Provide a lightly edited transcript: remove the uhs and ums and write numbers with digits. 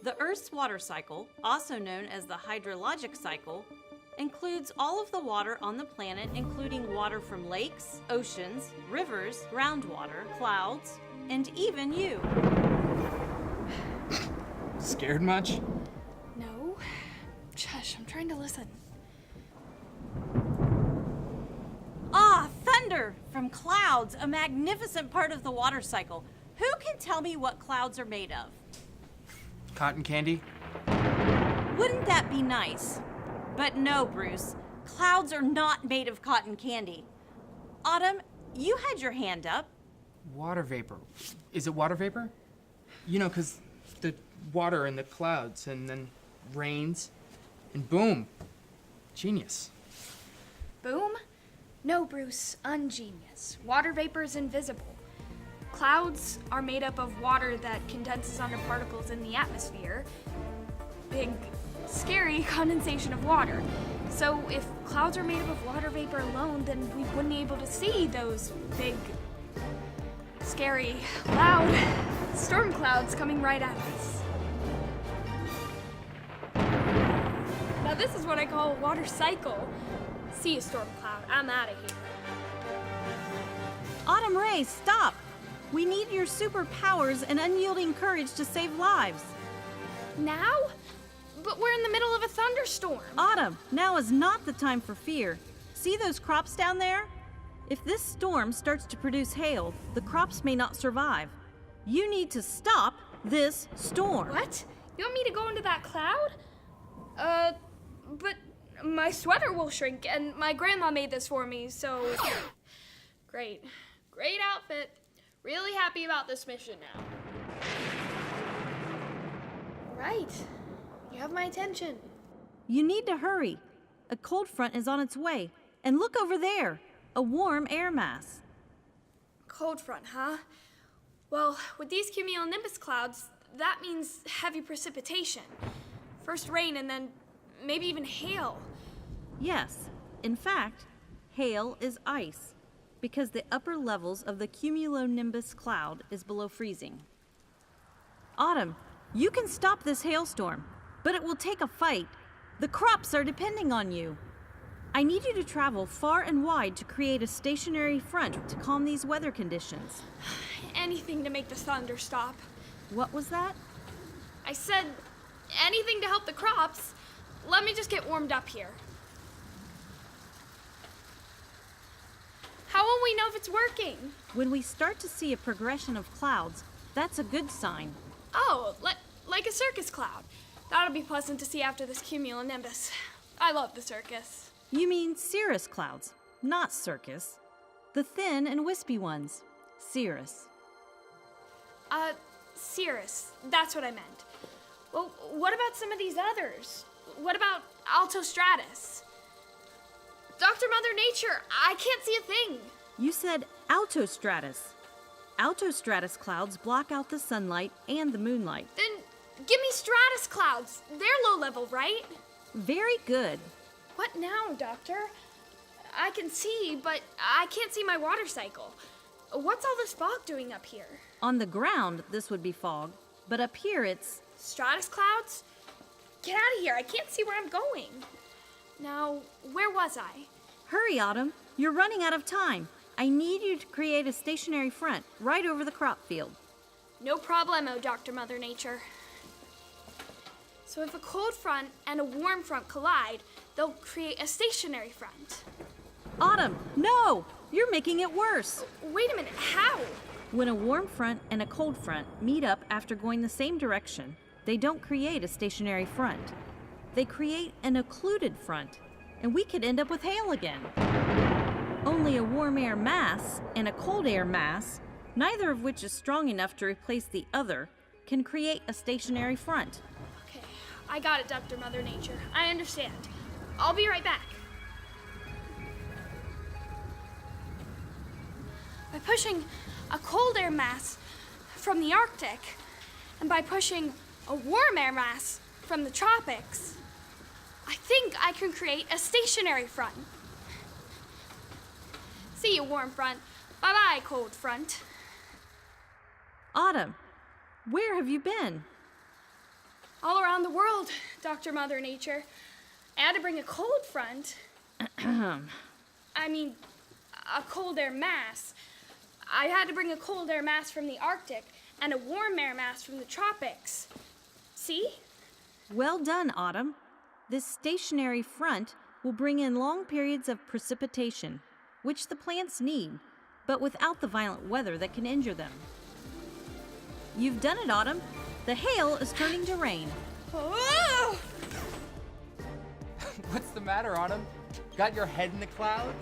The Earth's water cycle, also known as the hydrologic cycle, includes all of the water on the planet, including water from lakes, oceans, rivers, groundwater, clouds, and even you. Scared much? No. Shush, I'm trying to listen. Ah, thunder from clouds, a magnificent part of the water cycle. Who can tell me what clouds are made of? Cotton candy? Wouldn't that be nice? But no, Bruce. Clouds are not made of cotton candy. Autumn, you had your hand up. Water vapor. Is it water vapor? You know, 'cause the water in the clouds and then rains and boom. Genius. Boom? No, Bruce, ungenius. Water vapor is invisible. Clouds are made up of water that condenses onto particles in the atmosphere. Big, scary condensation of water. So if clouds are made up of water vapor alone, then we wouldn't be able to see those big, scary, loud storm clouds coming right at us. Now this is what I call a water cycle. See a storm cloud, I'm out of here. Autumn Ray, stop! We need your superpowers and unyielding courage to save lives. Now? But we're in the middle of a thunderstorm. Autumn, now is not the time for fear. See those crops down there? If this storm starts to produce hail, the crops may not survive. You need to stop this storm. What? You want me to go into that cloud? But my sweater will shrink, and my grandma made this for me, so... Great. Great outfit. Really happy about this mission now. Right. You have my attention. You need to hurry. A cold front is on its way. And look over there, a warm air mass. Cold front, huh? Well, with these cumulonimbus clouds, that means heavy precipitation. First rain and then maybe even hail. Yes, in fact, hail is ice, because the upper levels of the cumulonimbus cloud is below freezing. Autumn, you can stop this hailstorm, but it will take a fight. The crops are depending on you. I need you to travel far and wide to create a stationary front to calm these weather conditions. Anything to make the thunder stop. What was that? I said anything to help the crops. Let me just get warmed up here. How will we know if it's working? When we start to see a progression of clouds, that's a good sign. Oh, like a circus cloud. That'll be pleasant to see after this cumulonimbus. I love the circus. You mean cirrus clouds, not circus. The thin and wispy ones, cirrus. Cirrus. That's what I meant. Well, what about some of these others? What about altostratus? Dr. Mother Nature, I can't see a thing. You said altostratus. Altostratus clouds block out the sunlight and the moonlight. Then give me stratus clouds. They're low level, right? Very good. What now, Doctor? I can see, but I can't see my water cycle. What's all this fog doing up here? On the ground, this would be fog, but up here it's... Stratus clouds? Get out of here. I can't see where I'm going. Now, where was I? Hurry, Autumn. You're running out of time. I need you to create a stationary front right over the crop field. No problemo, Dr. Mother Nature. So if a cold front and a warm front collide, they'll create a stationary front. Autumn, no! You're making it worse. Wait a minute, how? When a warm front and a cold front meet up after going the same direction, they don't create a stationary front. They create an occluded front, and we could end up with hail again. Only a warm air mass and a cold air mass, neither of which is strong enough to replace the other, can create a stationary front. Okay, I got it, Dr. Mother Nature. I understand. I'll be right back. By pushing a cold air mass from the Arctic, and by pushing a warm air mass from the tropics, I think I can create a stationary front. See you, warm front. Bye-bye, cold front. Autumn, where have you been? All around the world, Dr. Mother Nature. I had to bring a cold front. I mean, a cold air mass. I had to bring a cold air mass from the Arctic and a warm air mass from the tropics. See? Well done, Autumn. This stationary front will bring in long periods of precipitation, which the plants need, but without the violent weather that can injure them. You've done it, Autumn. The hail is turning to rain. Oh! What's the matter, Autumn? Got your head in the clouds?